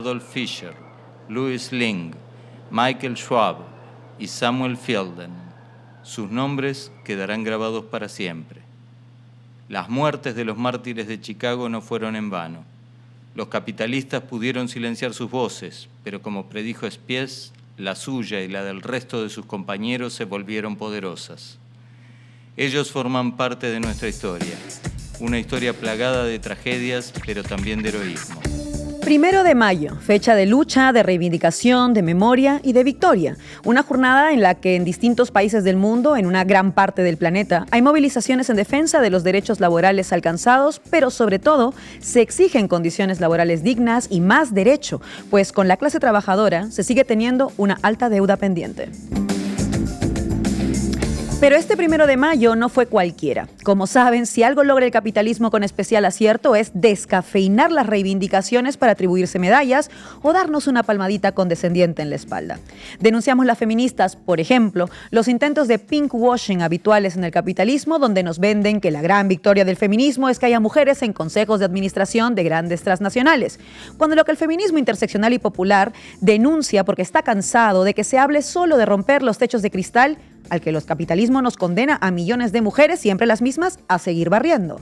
Adolf Fischer, Louis Ling, Michael Schwab y Samuel Fielden. Sus nombres quedarán grabados para siempre. Las muertes de los mártires de Chicago no fueron en vano. Los capitalistas pudieron silenciar sus voces, pero como predijo Spies, la suya y la del resto de sus compañeros se volvieron poderosas. Ellos forman parte de nuestra historia, una historia plagada de tragedias, pero también de heroísmo. 1 de mayo, fecha de lucha, de reivindicación, de memoria y de victoria. Una jornada en la que en distintos países del mundo, en una gran parte del planeta, hay movilizaciones en defensa de los derechos laborales alcanzados, pero sobre todo se exigen condiciones laborales dignas y más derecho, pues con la clase trabajadora se sigue teniendo una alta deuda pendiente. Pero este 1 de mayo no fue cualquiera. Como saben, si algo logra el capitalismo con especial acierto es descafeinar las reivindicaciones para atribuirse medallas o darnos una palmadita condescendiente en la espalda. Denunciamos las feministas, por ejemplo, los intentos de pinkwashing habituales en el capitalismo, donde nos venden que la gran victoria del feminismo es que haya mujeres en consejos de administración de grandes transnacionales, cuando lo que el feminismo interseccional y popular denuncia porque está cansado de que se hable solo de romper los techos de cristal al que el capitalismo nos condena a millones de mujeres, siempre las mismas, a seguir barriendo.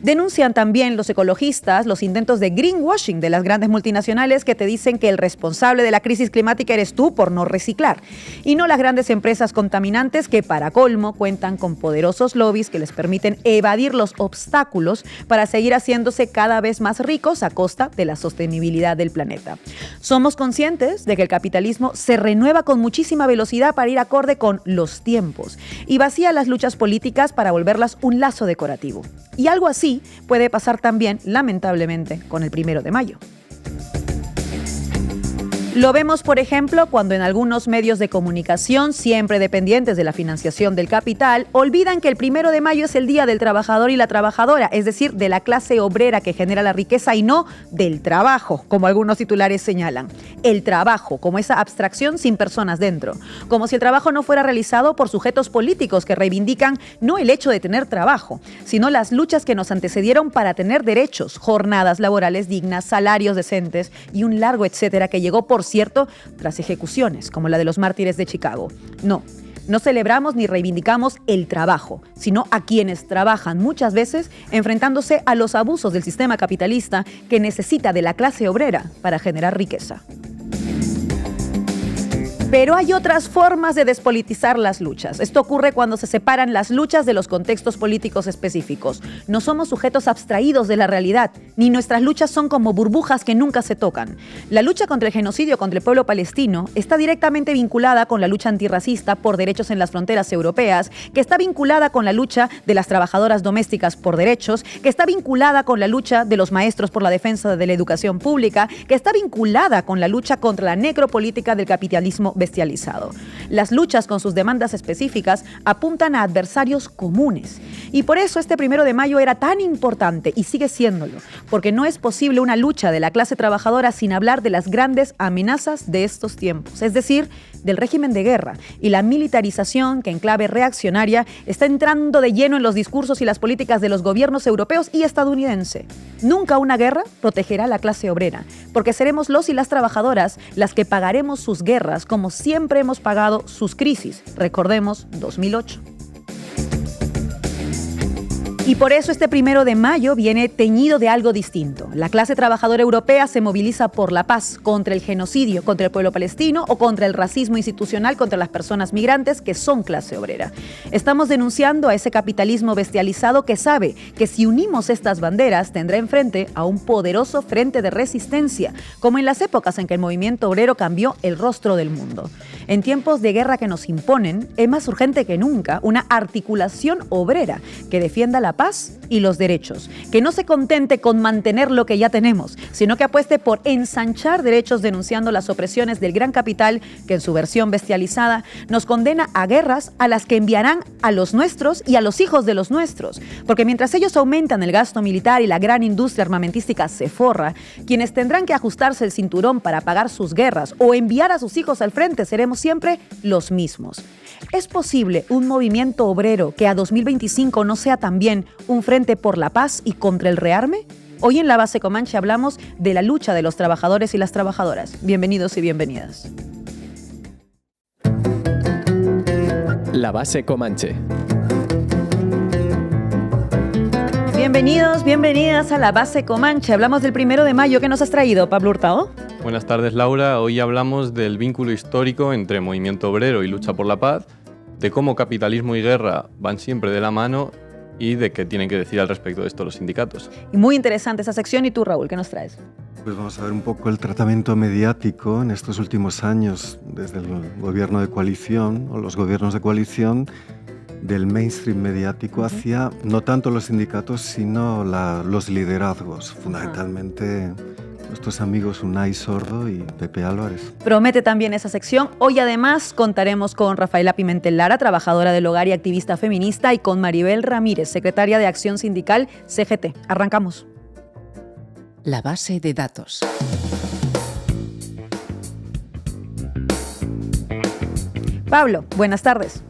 Denuncian también los ecologistas los intentos de greenwashing de las grandes multinacionales que te dicen que el responsable de la crisis climática eres tú por no reciclar, y no las grandes empresas contaminantes que, para colmo, cuentan con poderosos lobbies que les permiten evadir los obstáculos para seguir haciéndose cada vez más ricos a costa de la sostenibilidad del planeta. Somos conscientes de que el capitalismo se renueva con muchísima velocidad para ir acorde con los tiempos y vacía las luchas políticas para volverlas un lazo decorativo. Y algo así puede pasar también, lamentablemente, con el 1 de mayo. Lo vemos, por ejemplo, cuando en algunos medios de comunicación, siempre dependientes de la financiación del capital, olvidan que el 1 de mayo es el Día del Trabajador y la Trabajadora, es decir, de la clase obrera que genera la riqueza y no del trabajo, como algunos titulares señalan. El trabajo, como esa abstracción sin personas dentro. Como si el trabajo no fuera realizado por sujetos políticos que reivindican no el hecho de tener trabajo, sino las luchas que nos antecedieron para tener derechos, jornadas laborales dignas, salarios decentes y un largo etcétera que llegó, por cierto, tras ejecuciones como la de los mártires de Chicago. No celebramos ni reivindicamos el trabajo, sino a quienes trabajan, muchas veces enfrentándose a los abusos del sistema capitalista que necesita de la clase obrera para generar riqueza. Pero hay otras formas de despolitizar las luchas. Esto ocurre cuando se separan las luchas de los contextos políticos específicos. No somos sujetos abstraídos de la realidad, ni nuestras luchas son como burbujas que nunca se tocan. La lucha contra el genocidio contra el pueblo palestino está directamente vinculada con la lucha antirracista por derechos en las fronteras europeas, que está vinculada con la lucha de las trabajadoras domésticas por derechos, que está vinculada con la lucha de los maestros por la defensa de la educación pública, que está vinculada con la lucha contra la necropolítica del capitalismo bestializado. Las luchas con sus demandas específicas apuntan a adversarios comunes. Y por eso este 1 de mayo era tan importante y sigue siéndolo, porque no es posible una lucha de la clase trabajadora sin hablar de las grandes amenazas de estos tiempos, es decir, del régimen de guerra y la militarización que en clave reaccionaria está entrando de lleno en los discursos y las políticas de los gobiernos europeos y estadounidense. Nunca una guerra protegerá a la clase obrera, porque seremos los y las trabajadoras las que pagaremos sus guerras como siempre hemos pagado sus crisis. Recordemos 2008. Y por eso este 1 de mayo viene teñido de algo distinto. La clase trabajadora europea se moviliza por la paz, contra el genocidio, contra el pueblo palestino o contra el racismo institucional contra las personas migrantes que son clase obrera. Estamos denunciando a ese capitalismo bestializado que sabe que si unimos estas banderas tendrá enfrente a un poderoso frente de resistencia, como en las épocas en que el movimiento obrero cambió el rostro del mundo. En tiempos de guerra que nos imponen, es más urgente que nunca una articulación obrera que defienda la paz y los derechos, que no se contente con mantener lo que ya tenemos, sino que apueste por ensanchar derechos denunciando las opresiones del gran capital que en su versión bestializada nos condena a guerras a las que enviarán a los nuestros y a los hijos de los nuestros, porque mientras ellos aumentan el gasto militar y la gran industria armamentística se forra, quienes tendrán que ajustarse el cinturón para pagar sus guerras o enviar a sus hijos al frente seremos siempre los mismos. ¿Es posible un movimiento obrero que a 2025 no sea también un frente por la paz y contra el rearme? Hoy en La Base Comanche hablamos de la lucha de los trabajadores y las trabajadoras. Bienvenidos y bienvenidas. La Base Comanche. Bienvenidos, bienvenidas a La Base Comanche. Hablamos del 1 de mayo. ¿Qué nos has traído, Pablo Hurtado? Buenas tardes, Laura. Hoy hablamos del vínculo histórico entre movimiento obrero y lucha por la paz, de cómo capitalismo y guerra van siempre de la mano y de qué tienen que decir al respecto de esto los sindicatos. Y muy interesante esa sección. ¿Y tú, Raúl, qué nos traes? Pues vamos a ver un poco el tratamiento mediático en estos últimos años desde el gobierno de coalición o los gobiernos de coalición del mainstream mediático hacia no tanto los sindicatos sino los liderazgos, fundamentalmente nuestros amigos Unai Sordo y Pepe Álvarez. Promete también esa sección. Hoy además contaremos con Rafaela Pimentel Lara, trabajadora del hogar y activista feminista, y con Maribel Ramírez, secretaria de Acción Sindical CGT. Arrancamos. La base de datos. Pablo, buenas tardes.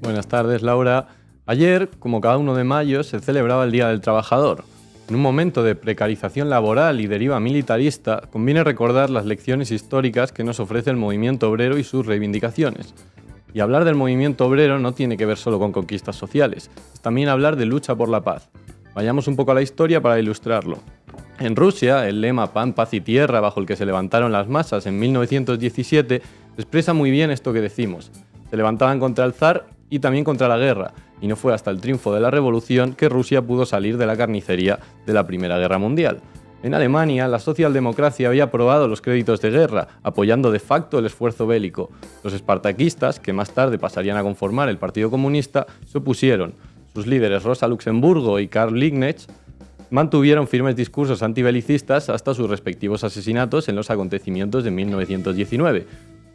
Buenas tardes, Laura. Ayer, como cada 1 de mayo, se celebraba el Día del Trabajador. En un momento de precarización laboral y deriva militarista, conviene recordar las lecciones históricas que nos ofrece el movimiento obrero y sus reivindicaciones. Y hablar del movimiento obrero no tiene que ver solo con conquistas sociales, es también hablar de lucha por la paz. Vayamos un poco a la historia para ilustrarlo. En Rusia, el lema Pan, Paz y Tierra, bajo el que se levantaron las masas en 1917, expresa muy bien esto que decimos. Se levantaban contra el zar y también contra la guerra, y no fue hasta el triunfo de la Revolución que Rusia pudo salir de la carnicería de la Primera Guerra Mundial. En Alemania, la socialdemocracia había aprobado los créditos de guerra, apoyando de facto el esfuerzo bélico. Los espartaquistas, que más tarde pasarían a conformar el Partido Comunista, se opusieron. Sus líderes Rosa Luxemburgo y Karl Liebknecht mantuvieron firmes discursos antibelicistas hasta sus respectivos asesinatos en los acontecimientos de 1919.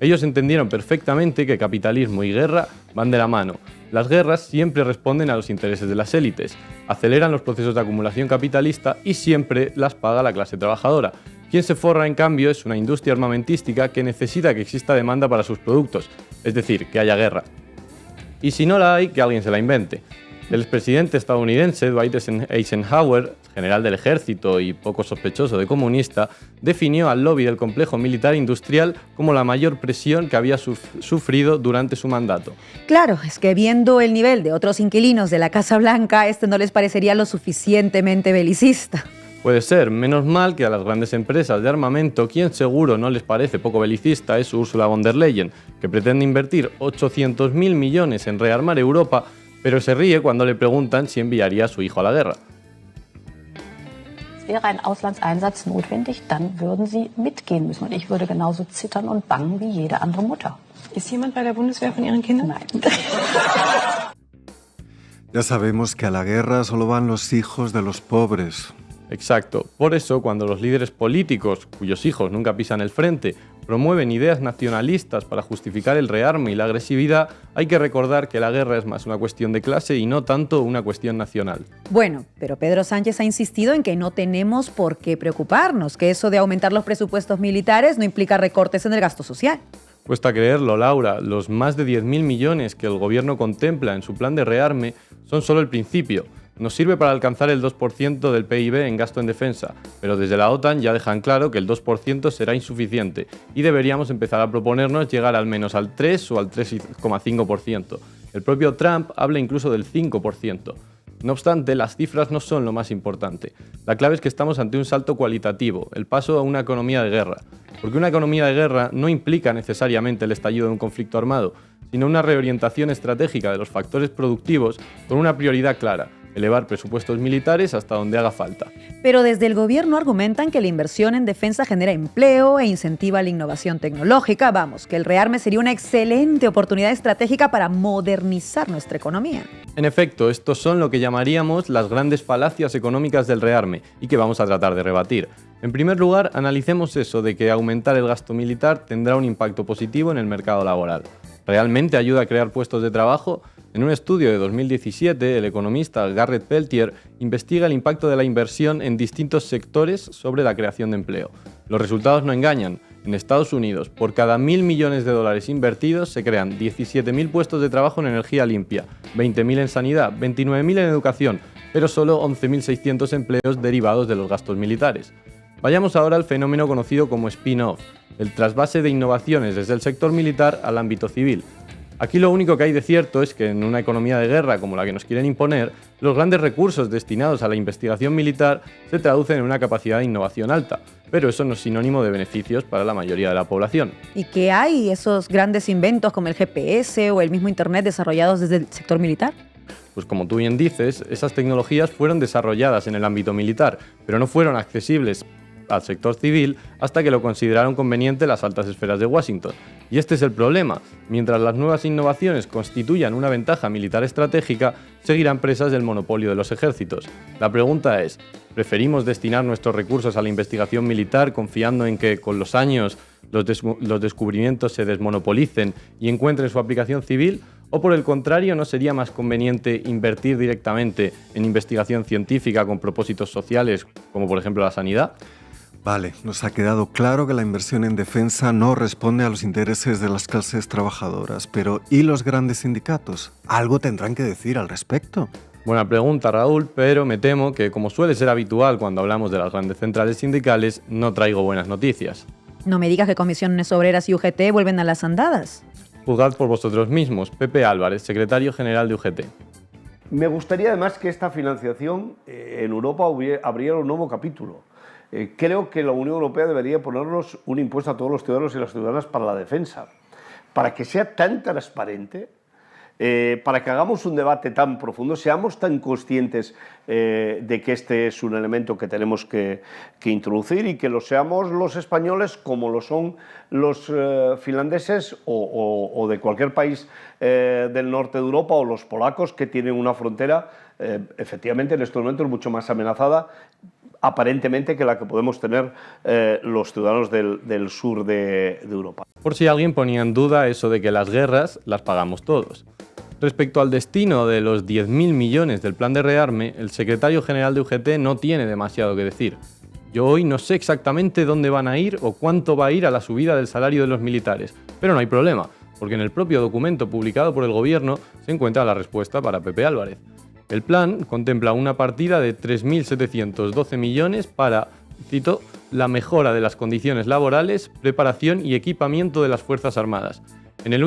Ellos entendieron perfectamente que capitalismo y guerra van de la mano. Las guerras siempre responden a los intereses de las élites, aceleran los procesos de acumulación capitalista y siempre las paga la clase trabajadora. Quien se forra, en cambio, es una industria armamentística que necesita que exista demanda para sus productos, es decir, que haya guerra. Y si no la hay, que alguien se la invente. El expresidente estadounidense Dwight Eisenhower, general del ejército y poco sospechoso de comunista, definió al lobby del complejo militar industrial como la mayor presión que había sufrido durante su mandato. Claro, es que viendo el nivel de otros inquilinos de la Casa Blanca, no les parecería lo suficientemente belicista. Puede ser, menos mal que a las grandes empresas de armamento quien seguro no les parece poco belicista es Ursula von der Leyen, que pretende invertir 800.000 millones en rearmar Europa, pero se ríe cuando le preguntan si enviaría a su hijo a la guerra. Wäre ein Auslandseinsatz notwendig, dann würden Sie mitgehen müssen. Und ich würde genauso zittern und bangen wie jede andere Mutter. ¿Ist jemand bei der Bundeswehr von Ihren Kindern? Nein. Ya sabemos que a la guerra solo van los hijos de los pobres. Exacto. Por eso, cuando los líderes políticos, cuyos hijos nunca pisan el frente, promueven ideas nacionalistas para justificar el rearme y la agresividad, hay que recordar que la guerra es más una cuestión de clase y no tanto una cuestión nacional. Bueno, pero Pedro Sánchez ha insistido en que no tenemos por qué preocuparnos, que eso de aumentar los presupuestos militares no implica recortes en el gasto social. Cuesta creerlo, Laura. Los más de 10.000 millones que el gobierno contempla en su plan de rearme son solo el principio. Nos sirve para alcanzar el 2% del PIB en gasto en defensa, pero desde la OTAN ya dejan claro que el 2% será insuficiente y deberíamos empezar a proponernos llegar al menos al 3 o al 3,5%. El propio Trump habla incluso del 5%. No obstante, las cifras no son lo más importante. La clave es que estamos ante un salto cualitativo, el paso a una economía de guerra. Porque una economía de guerra no implica necesariamente el estallido de un conflicto armado, sino una reorientación estratégica de los factores productivos con una prioridad clara: elevar presupuestos militares hasta donde haga falta. Pero desde el gobierno argumentan que la inversión en defensa genera empleo e incentiva la innovación tecnológica. Vamos, que el rearme sería una excelente oportunidad estratégica para modernizar nuestra economía. En efecto, estos son lo que llamaríamos las grandes falacias económicas del rearme y que vamos a tratar de rebatir. En primer lugar, analicemos eso de que aumentar el gasto militar tendrá un impacto positivo en el mercado laboral. ¿Realmente ayuda a crear puestos de trabajo? En un estudio de 2017, el economista Garrett Peltier investiga el impacto de la inversión en distintos sectores sobre la creación de empleo. Los resultados no engañan. En Estados Unidos, por cada 1.000 millones de dólares invertidos, se crean 17.000 puestos de trabajo en energía limpia, 20.000 en sanidad, 29.000 en educación, pero solo 11.600 empleos derivados de los gastos militares. Vayamos ahora al fenómeno conocido como spin-off, el trasvase de innovaciones desde el sector militar al ámbito civil. Aquí lo único que hay de cierto es que en una economía de guerra como la que nos quieren imponer, los grandes recursos destinados a la investigación militar se traducen en una capacidad de innovación alta, pero eso no es sinónimo de beneficios para la mayoría de la población. ¿Y qué hay esos grandes inventos como el GPS o el mismo Internet desarrollados desde el sector militar? Pues como tú bien dices, esas tecnologías fueron desarrolladas en el ámbito militar, pero no fueron accesibles al sector civil hasta que lo consideraron conveniente las altas esferas de Washington. Y este es el problema. Mientras las nuevas innovaciones constituyan una ventaja militar estratégica, seguirán presas del monopolio de los ejércitos. La pregunta es, ¿preferimos destinar nuestros recursos a la investigación militar confiando en que con los años los descubrimientos se desmonopolicen y encuentren su aplicación civil? ¿O por el contrario, no sería más conveniente invertir directamente en investigación científica con propósitos sociales, como por ejemplo la sanidad? Vale, nos ha quedado claro que la inversión en defensa no responde a los intereses de las clases trabajadoras, pero ¿y los grandes sindicatos? Algo tendrán que decir al respecto. Buena pregunta, Raúl, pero me temo que, como suele ser habitual cuando hablamos de las grandes centrales sindicales, no traigo buenas noticias. No me digas que Comisiones Obreras y UGT vuelven a las andadas. Juzgad por vosotros mismos. Pepe Álvarez, secretario general de UGT. Me gustaría además que esta financiación en Europa abriera un nuevo capítulo. Creo que la Unión Europea debería ponernos un impuesto a todos los ciudadanos y las ciudadanas para la defensa, para que sea tan transparente, para que hagamos un debate tan profundo, seamos tan conscientes de que este es un elemento que tenemos que introducir y que lo seamos los españoles como lo son los finlandeses o de cualquier país del norte de Europa, o los polacos, que tienen una frontera efectivamente en estos momentos mucho más amenazada aparentemente que la que podemos tener los ciudadanos del sur de Europa. Por si alguien ponía en duda eso de que las guerras las pagamos todos. Respecto al destino de los 10.000 millones del plan de rearme, el secretario general de UGT no tiene demasiado que decir. Yo hoy no sé exactamente dónde van a ir o cuánto va a ir a la subida del salario de los militares, pero no hay problema, porque en el propio documento publicado por el Gobierno se encuentra la respuesta para Pepe Álvarez. El plan contempla una partida de 3.712 millones para, cito, la mejora de las condiciones laborales, preparación y equipamiento de las Fuerzas Armadas. En el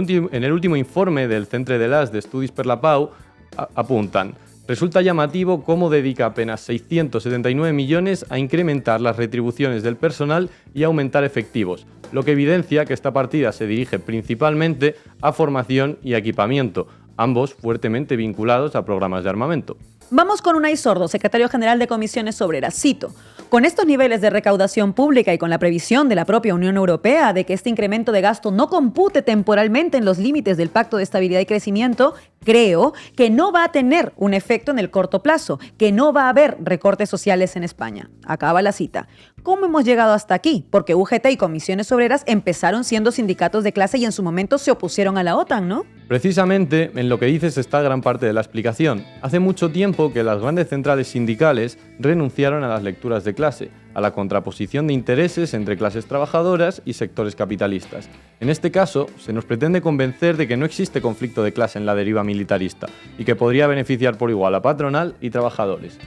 último informe del Centre de l'As de Estudis per la Pau apuntan: resulta llamativo cómo dedica apenas 679 millones a incrementar las retribuciones del personal y aumentar efectivos, lo que evidencia que esta partida se dirige principalmente a formación y equipamiento, ambos fuertemente vinculados a programas de armamento. Vamos con Unai Sordo, secretario general de Comisiones Obreras. Cito: con estos niveles de recaudación pública y con la previsión de la propia Unión Europea de que este incremento de gasto no compute temporalmente en los límites del Pacto de Estabilidad y Crecimiento, creo que no va a tener un efecto en el corto plazo, que no va a haber recortes sociales en España. Acaba la cita. ¿Cómo hemos llegado hasta aquí? Porque UGT y Comisiones Obreras empezaron siendo sindicatos de clase y en su momento se opusieron a la OTAN, ¿no? Precisamente en lo que dices está gran parte de la explicación. Hace mucho tiempo que las grandes centrales sindicales renunciaron a las lecturas de clase, a la contraposición de intereses entre clases trabajadoras y sectores capitalistas. En este caso, se nos pretende convencer de que no existe conflicto de clase en la deriva militarista y que podría beneficiar por igual a patronal y trabajadores.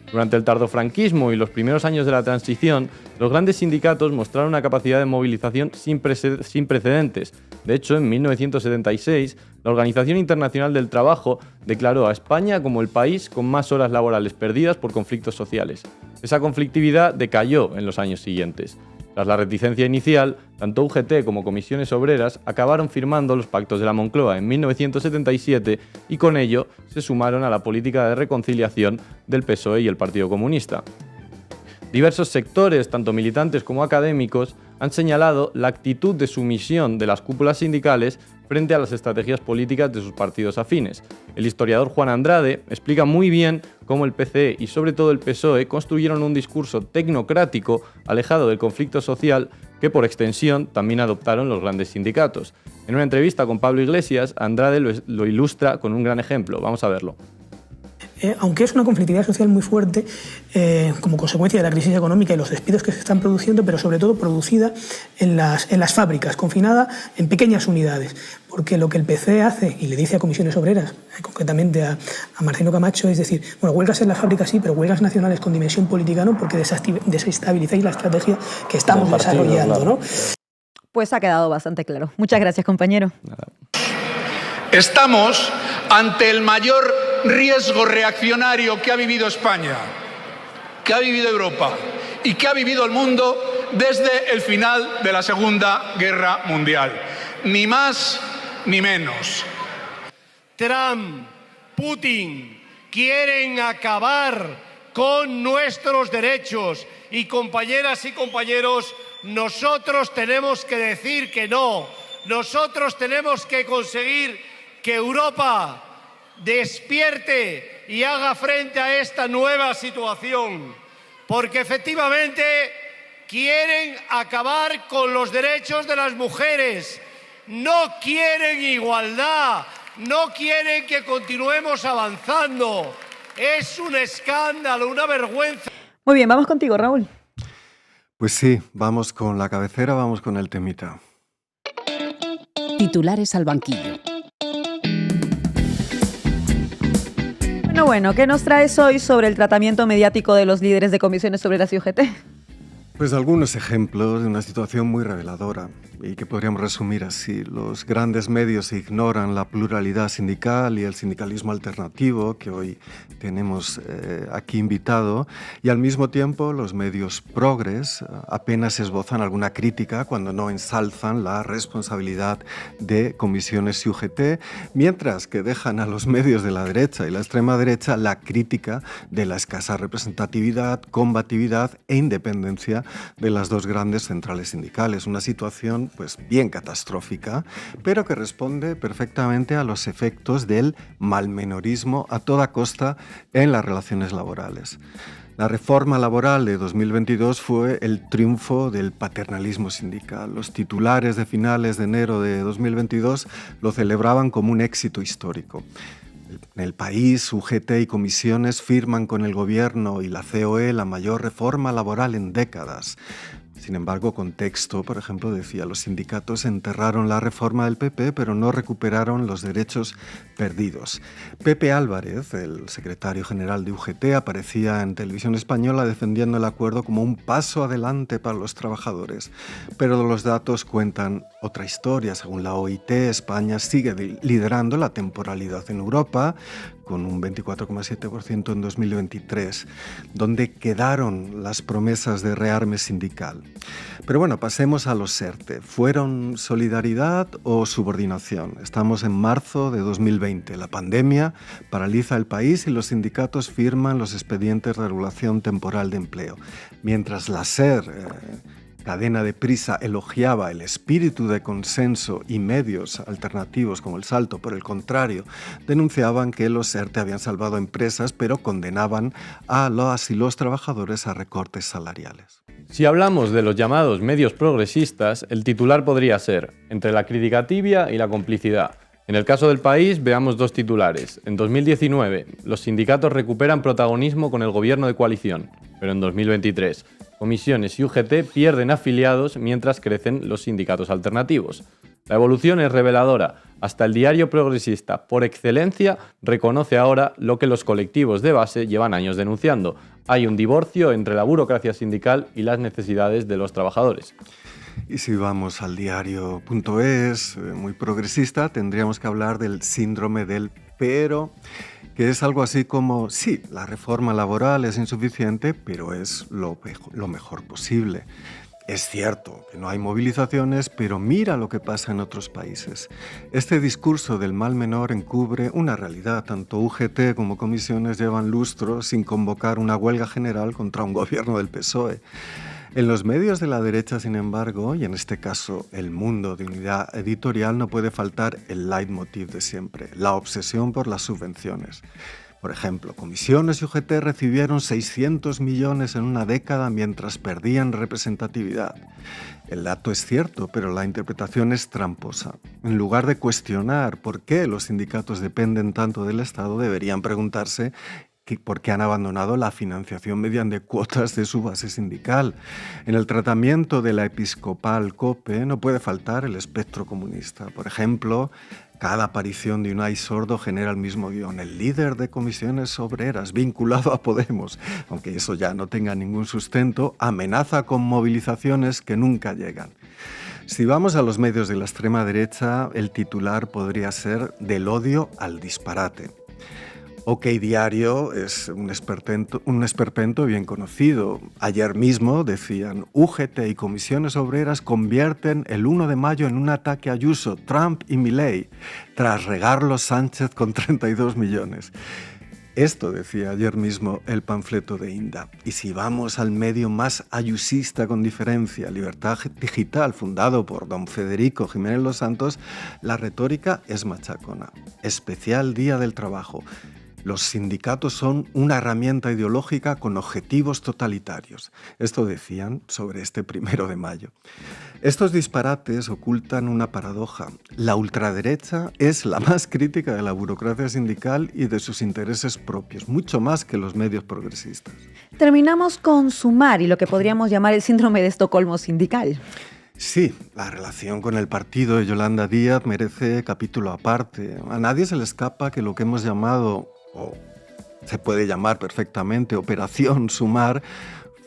Durante el tardofranquismo y los primeros años de la transición, los grandes sindicatos mostraron una capacidad de movilización sin precedentes. De hecho, en 1976, la Organización Internacional del Trabajo declaró a España como el país con más horas laborales perdidas por conflictos sociales. Esa conflictividad decayó en los años siguientes. Tras la reticencia inicial, tanto UGT como Comisiones Obreras acabaron firmando los pactos de la Moncloa en 1977 y con ello se sumaron a la política de reconciliación del PSOE y el Partido Comunista. Diversos sectores, tanto militantes como académicos, han señalado la actitud de sumisión de las cúpulas sindicales frente a las estrategias políticas de sus partidos afines. El historiador Juan Andrade explica muy bien cómo el PCE y sobre todo el PSOE construyeron un discurso tecnocrático alejado del conflicto social que por extensión también adoptaron los grandes sindicatos. En una entrevista con Pablo Iglesias, Andrade lo ilustra con un gran ejemplo. Vamos a verlo. aunque es una conflictividad social muy fuerte como consecuencia de la crisis económica y los despidos que se están produciendo, pero sobre todo producida en las fábricas, confinada en pequeñas unidades. Porque lo que el PC hace, y le dice a Comisiones Obreras, concretamente a Marcelino Camacho, es decir, bueno, huelgas en las fábricas sí, pero huelgas nacionales con dimensión política no, porque desestabilizáis la estrategia que estamos desarrollando, ¿no? Pues ha quedado bastante claro. Muchas gracias, compañero. Estamos ante el mayor riesgo reaccionario que ha vivido España, que ha vivido Europa y que ha vivido el mundo desde el final de la Segunda Guerra Mundial. Ni más ni menos. Trump, Putin quieren acabar con nuestros derechos y, compañeras y compañeros, nosotros tenemos que decir que no. Nosotros tenemos que conseguir que Europa despierte y haga frente a esta nueva situación, porque efectivamente quieren acabar con los derechos de las mujeres, no quieren igualdad, no quieren que continuemos avanzando. Es un escándalo, una vergüenza. Muy bien, vamos contigo, Raúl. Pues sí, vamos con la cabecera, vamos con el temita. Titulares al banquillo. Bueno, ¿qué nos traes hoy sobre el tratamiento mediático de los líderes de comisiones obreras y UGT? Pues algunos ejemplos de una situación muy reveladora y que podríamos resumir así. Los grandes medios ignoran la pluralidad sindical y el sindicalismo alternativo que hoy tenemos aquí invitado, y al mismo tiempo los medios progres apenas esbozan alguna crítica cuando no ensalzan la responsabilidad de comisiones y UGT, mientras que dejan a los medios de la derecha y la extrema derecha la crítica de la escasa representatividad, combatividad e independencia de las dos grandes centrales sindicales. Una situación pues bien catastrófica, pero que responde perfectamente a los efectos del malmenorismo a toda costa en las relaciones laborales. La reforma laboral de 2022 fue el triunfo del paternalismo sindical. Los titulares de finales de enero de 2022 lo celebraban como un éxito histórico. En el país, UGT y comisiones firman con el gobierno y la COE la mayor reforma laboral en décadas. Sin embargo, Contexto, por ejemplo, decía: los sindicatos enterraron la reforma del PP, pero no recuperaron los derechos perdidos. Pepe Álvarez, el secretario general de UGT, aparecía en Televisión Española defendiendo el acuerdo como un paso adelante para los trabajadores. Pero los datos cuentan otra historia. Según la OIT, España sigue liderando la temporalidad en Europa, con un 24,7% en 2023, donde quedaron las promesas de rearme sindical. Pero bueno, pasemos a los ERTE. ¿Fueron solidaridad o subordinación? Estamos en marzo de 2020. La pandemia paraliza el país y los sindicatos firman los expedientes de regulación temporal de empleo. Mientras la SER, cadena de Prisa, elogiaba el espíritu de consenso y medios alternativos como El Salto, por el contrario, denunciaban que los ERTE habían salvado empresas, pero condenaban a las y los trabajadores a recortes salariales. Si hablamos de los llamados medios progresistas, el titular podría ser entre la crítica tibia y la complicidad. En el caso del país, veamos dos titulares. En 2019, los sindicatos recuperan protagonismo con el gobierno de coalición, pero en 2023, comisiones y UGT pierden afiliados mientras crecen los sindicatos alternativos. La evolución es reveladora. Hasta el diario progresista, por excelencia, reconoce ahora lo que los colectivos de base llevan años denunciando. Hay un divorcio entre la burocracia sindical y las necesidades de los trabajadores. Y si vamos al diario.es, muy progresista, tendríamos que hablar del síndrome del pero, que es algo así como: sí, la reforma laboral es insuficiente, pero es lo mejor posible. Es cierto que no hay movilizaciones, pero mira lo que pasa en otros países. Este discurso del mal menor encubre una realidad. Tanto UGT como comisiones llevan lustros sin convocar una huelga general contra un gobierno del PSOE. En los medios de la derecha, sin embargo, y en este caso El Mundo de Unidad Editorial, no puede faltar el leitmotiv de siempre: la obsesión por las subvenciones. Por ejemplo, comisiones y UGT recibieron 600 millones en una década mientras perdían representatividad. El dato es cierto, pero la interpretación es tramposa. En lugar de cuestionar por qué los sindicatos dependen tanto del Estado, deberían preguntarse porque han abandonado la financiación mediante cuotas de su base sindical. En el tratamiento de la episcopal COPE no puede faltar el espectro comunista. Por ejemplo, cada aparición de Unai Sordo genera el mismo guión. El líder de comisiones obreras vinculado a Podemos, aunque eso ya no tenga ningún sustento, amenaza con movilizaciones que nunca llegan. Si vamos a los medios de la extrema derecha, el titular podría ser del odio al disparate. OK Diario es un esperpento bien conocido. Ayer mismo decían, UGT y comisiones obreras convierten el 1 de mayo en un ataque a Ayuso, Trump y Milei, tras regarlo Sánchez con 32 millones. Esto decía ayer mismo el panfleto de Inda. Y si vamos al medio más ayusista con diferencia, Libertad Digital, fundado por don Federico Jiménez Los Santos, la retórica es machacona. Especial Día del Trabajo. Los sindicatos son una herramienta ideológica con objetivos totalitarios. Esto decían sobre este 1 de mayo. Estos disparates ocultan una paradoja. La ultraderecha es la más crítica de la burocracia sindical y de sus intereses propios, mucho más que los medios progresistas. Terminamos con Sumar y lo que podríamos llamar el síndrome de Estocolmo sindical. Sí, la relación con el partido de Yolanda Díaz merece capítulo aparte. A nadie se le escapa que lo que hemos llamado, o se puede llamar perfectamente, Operación Sumar,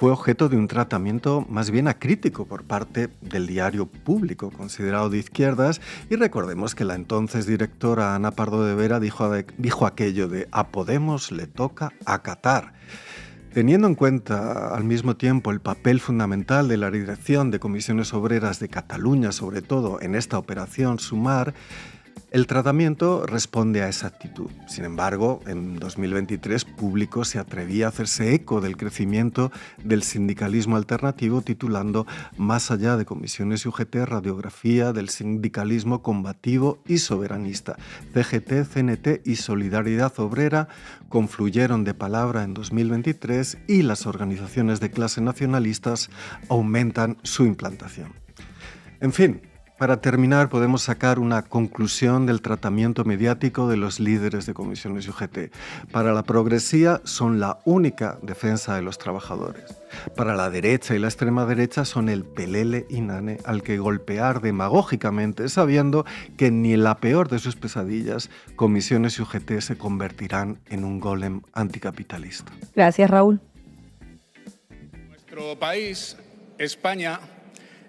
fue objeto de un tratamiento más bien acrítico por parte del diario Público, considerado de izquierdas, y recordemos que la entonces directora Ana Pardo de Vera dijo aquello de «a Podemos le toca acatar». Teniendo en cuenta al mismo tiempo el papel fundamental de la dirección de comisiones obreras de Cataluña, sobre todo en esta operación Sumar, el tratamiento responde a esa actitud. Sin embargo, en 2023 Público se atrevía a hacerse eco del crecimiento del sindicalismo alternativo titulando «Más allá de comisiones y UGT, radiografía del sindicalismo combativo y soberanista». CGT, CNT y Solidaridad Obrera confluyeron de palabra en 2023 y las organizaciones de clase nacionalistas aumentan su implantación. En fin, para terminar, podemos sacar una conclusión del tratamiento mediático de los líderes de comisiones UGT. Para la progresía son la única defensa de los trabajadores. Para la derecha y la extrema derecha son el pelele inane al que golpear demagógicamente, sabiendo que ni en la peor de sus pesadillas, comisiones y UGT se convertirán en un golem anticapitalista. Gracias, Raúl. Nuestro país, España,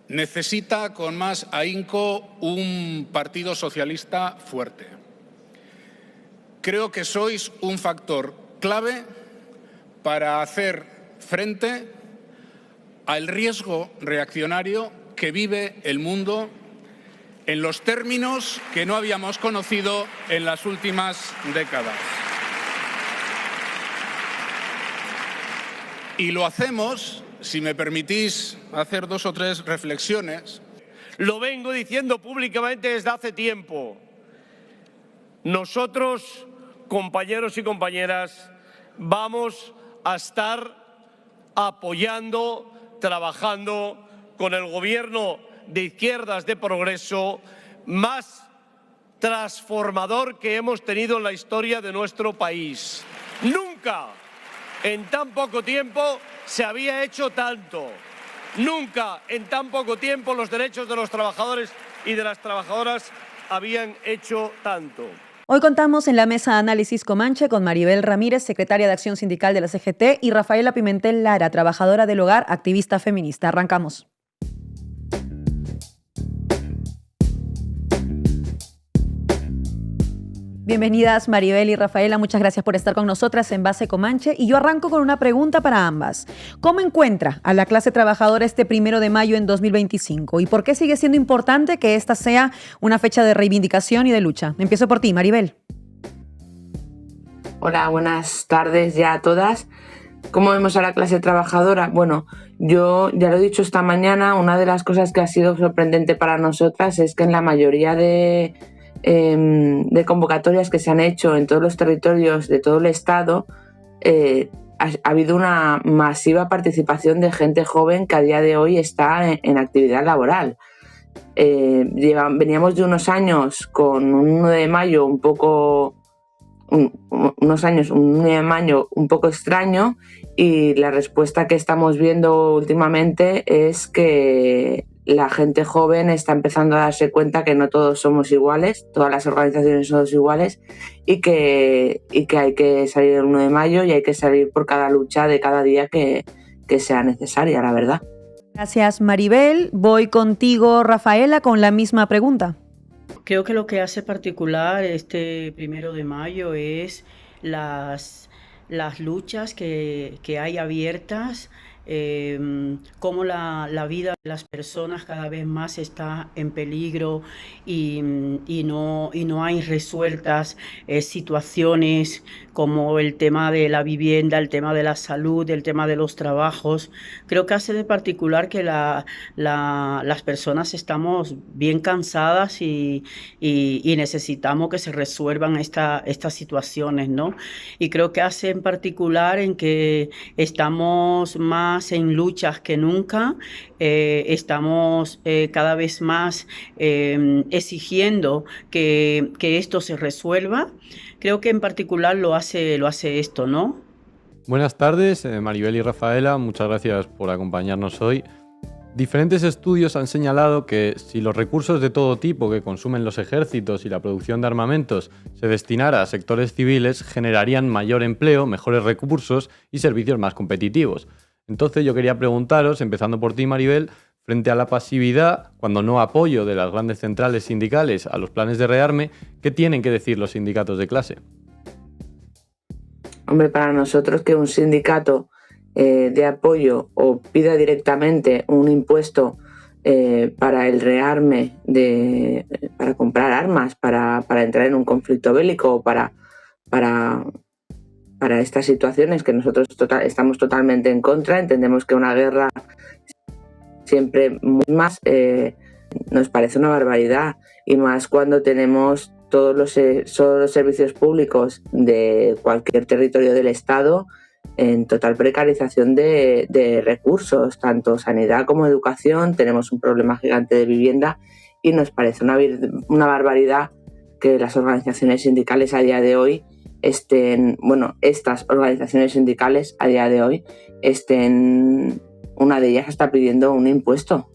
necesita con más ahínco un partido socialista fuerte. Creo que sois un factor clave para hacer frente al riesgo reaccionario que vive el mundo en los términos que no habíamos conocido en las últimas décadas. Y lo hacemos, si me permitís hacer 2 o 3 reflexiones. Lo vengo diciendo públicamente desde hace tiempo. Nosotros, compañeros y compañeras, vamos a estar apoyando, trabajando con el gobierno de izquierdas de progreso más transformador que hemos tenido en la historia de nuestro país. Nunca en tan poco tiempo se había hecho tanto. Nunca en tan poco tiempo los derechos de los trabajadores y de las trabajadoras habían hecho tanto. Hoy contamos en la mesa de análisis Comanche con Maribel Ramírez, secretaria de Acción Sindical de la CGT, y Rafaela Pimentel Lara, trabajadora del hogar, activista feminista. Arrancamos. Bienvenidas Maribel y Rafaela, muchas gracias por estar con nosotras en Base Comanche, y yo arranco con una pregunta para ambas. ¿Cómo encuentra a la clase trabajadora este 1 de mayo en 2025? ¿Y por qué sigue siendo importante que esta sea una fecha de reivindicación y de lucha? Empiezo por ti, Maribel. Hola, buenas tardes ya a todas. ¿Cómo vemos a la clase trabajadora? Bueno, yo ya lo he dicho esta mañana, una de las cosas que ha sido sorprendente para nosotras es que en la mayoría de convocatorias que se han hecho en todos los territorios de todo el Estado, ha habido una masiva participación de gente joven que a día de hoy está en actividad laboral. Veníamos de unos años con un 1 de mayo un poco unos años, un año un poco extraño, y la respuesta que estamos viendo últimamente es que la gente joven está empezando a darse cuenta que no todos somos iguales, todas las organizaciones somos iguales, y que hay que salir el 1 de mayo y hay que salir por cada lucha de cada día que sea necesaria, la verdad. Gracias, Maribel. Voy contigo, Rafaela, con la misma pregunta. Creo que lo que hace particular este 1 de mayo es las luchas que hay abiertas, cómo la vida de las personas cada vez más está en peligro y no hay resueltas situaciones como el tema de la vivienda, el tema de la salud, el tema de los trabajos. Creo que hace de particular que las personas estamos bien cansadas y necesitamos que se resuelvan estas situaciones, ¿no? Y creo que hace en particular en que estamos más en luchas que nunca, estamos cada vez más exigiendo que esto se resuelva. Creo que en particular lo hace esto, ¿no? Buenas tardes, Maribel y Rafaela, muchas gracias por acompañarnos hoy. Diferentes estudios han señalado que si los recursos de todo tipo que consumen los ejércitos y la producción de armamentos se destinara a sectores civiles, generarían mayor empleo, mejores recursos y servicios más competitivos. Entonces yo quería preguntaros, empezando por ti, Maribel, frente a la pasividad, cuando no apoyo de las grandes centrales sindicales a los planes de rearme, ¿qué tienen que decir los sindicatos de clase? Hombre, para nosotros que un sindicato de apoyo o pida directamente un impuesto para el rearme, para comprar armas, para entrar en un conflicto bélico o para estas situaciones que nosotros estamos totalmente en contra, entendemos que una guerra siempre más nos parece una barbaridad, y más cuando tenemos todos los servicios públicos de cualquier territorio del Estado en total precarización de recursos, tanto sanidad como educación. Tenemos un problema gigante de vivienda y nos parece una barbaridad que las organizaciones sindicales a día de hoy estas organizaciones sindicales a día de hoy una de ellas está pidiendo un impuesto.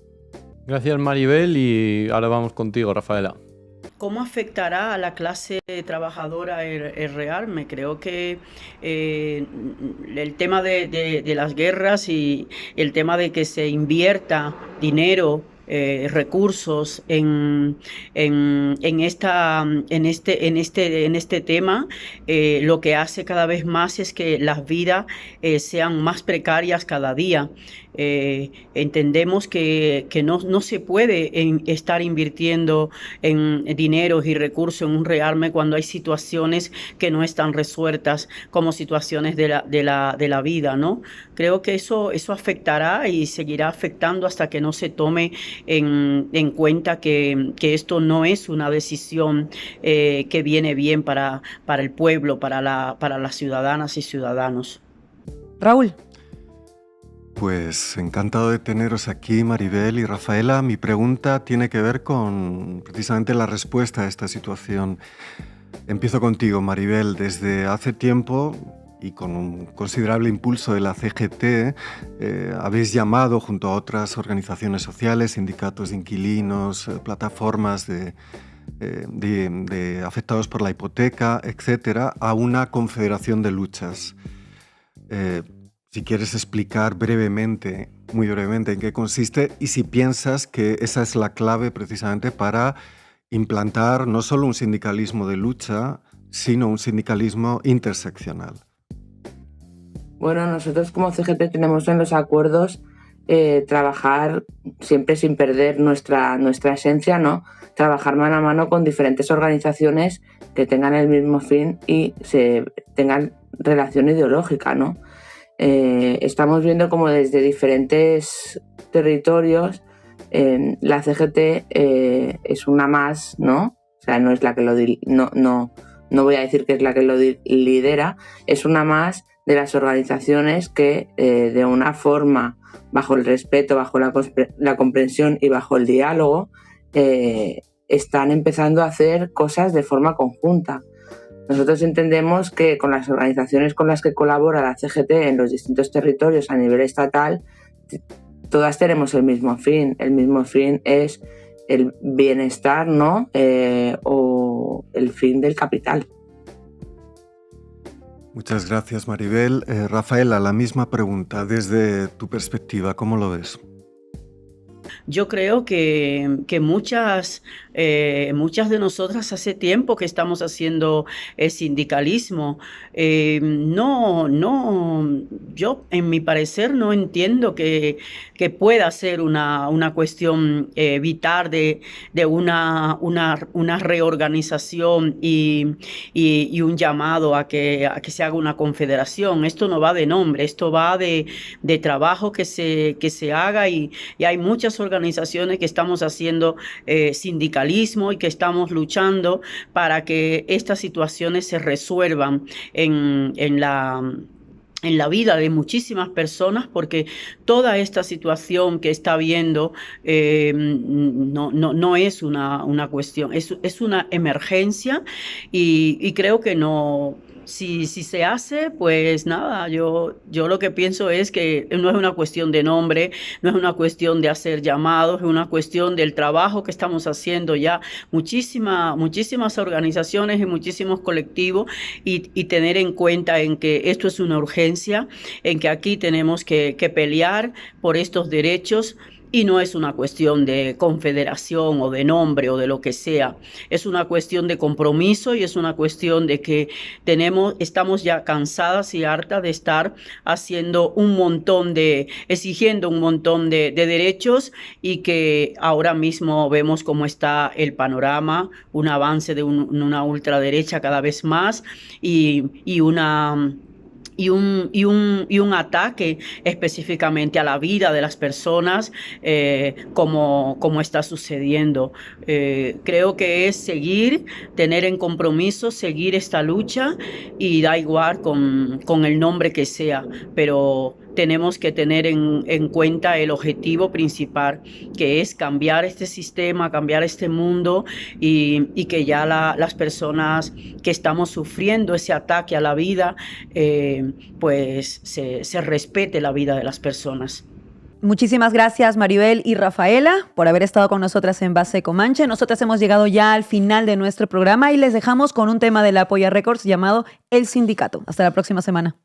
Gracias, Maribel, y ahora vamos contigo, Rafaela. ¿Cómo afectará a la clase trabajadora el rearme? Creo que el tema de las guerras y el tema de que se invierta dinero, recursos en este tema, lo que hace cada vez más es que las vidas sean más precarias cada día. Entendemos que no se puede estar invirtiendo en dinero y recursos en un rearme cuando hay situaciones que no están resueltas, como situaciones de la vida, ¿no? Creo que eso afectará y seguirá afectando hasta que no se tome en cuenta que esto no es una decisión que viene bien para el pueblo, para las ciudadanas y ciudadanos. Raúl. Pues encantado de teneros aquí, Maribel y Rafaela. Mi pregunta tiene que ver con precisamente la respuesta a esta situación. Empiezo contigo, Maribel. Desde hace tiempo y con un considerable impulso de la CGT, habéis llamado junto a otras organizaciones sociales, sindicatos de inquilinos, plataformas de afectados por la hipoteca, etcétera, a una confederación de luchas. Si quieres explicar brevemente, muy brevemente, en qué consiste y si piensas que esa es la clave precisamente para implantar no solo un sindicalismo de lucha, sino un sindicalismo interseccional. Bueno, nosotros como CGT tenemos en los acuerdos trabajar siempre sin perder nuestra esencia, ¿no? Trabajar mano a mano con diferentes organizaciones que tengan el mismo fin y tengan relación ideológica, ¿no? Estamos viendo como desde diferentes territorios la CGT es una más, ¿no? O sea, no es la que no voy a decir que es la que lo lidera, es una más de las organizaciones que de una forma, bajo el respeto, bajo la comprensión y bajo el diálogo, están empezando a hacer cosas de forma conjunta. Nosotros entendemos que con las organizaciones con las que colabora la CGT en los distintos territorios a nivel estatal, todas tenemos el mismo fin. El mismo fin es el bienestar, ¿no? O el fin del capital. Muchas gracias, Maribel. Rafaela, la misma pregunta. Desde tu perspectiva, ¿cómo lo ves? Yo creo que muchas de nosotras hace tiempo que estamos haciendo sindicalismo. Yo en mi parecer no entiendo que pueda ser una cuestión vital de una reorganización y un llamado a que se haga una confederación. Esto no va de nombre, esto va de trabajo que se haga y hay muchas organizaciones que estamos haciendo sindicalismo y que estamos luchando para que estas situaciones se resuelvan en la vida de muchísimas personas, porque toda esta situación que está habiendo no es una cuestión, es una emergencia y creo que no. Si se hace, pues nada, yo lo que pienso es que no es una cuestión de nombre, no es una cuestión de hacer llamados, es una cuestión del trabajo que estamos haciendo ya muchísimas organizaciones y muchísimos colectivos y tener en cuenta en que esto es una urgencia, en que aquí tenemos que pelear por estos derechos. Y no es una cuestión de confederación o de nombre o de lo que sea. Es una cuestión de compromiso y es una cuestión de que estamos ya cansadas y hartas de estar exigiendo un montón de derechos y que ahora mismo vemos cómo está el panorama, un avance de una ultraderecha cada vez más y un ataque específicamente a la vida de las personas como está sucediendo. Creo que es tener en compromiso, seguir esta lucha y da igual con el nombre que sea, pero tenemos que tener en cuenta el objetivo principal, que es cambiar este sistema, cambiar este mundo y que ya las personas que estamos sufriendo ese ataque a la vida, pues se respete la vida de las personas. Muchísimas gracias, Maribel y Rafaela, por haber estado con nosotras en Base Comanche. Nosotras hemos llegado ya al final de nuestro programa y les dejamos con un tema de la Polla Records llamado El Sindicato. Hasta la próxima semana.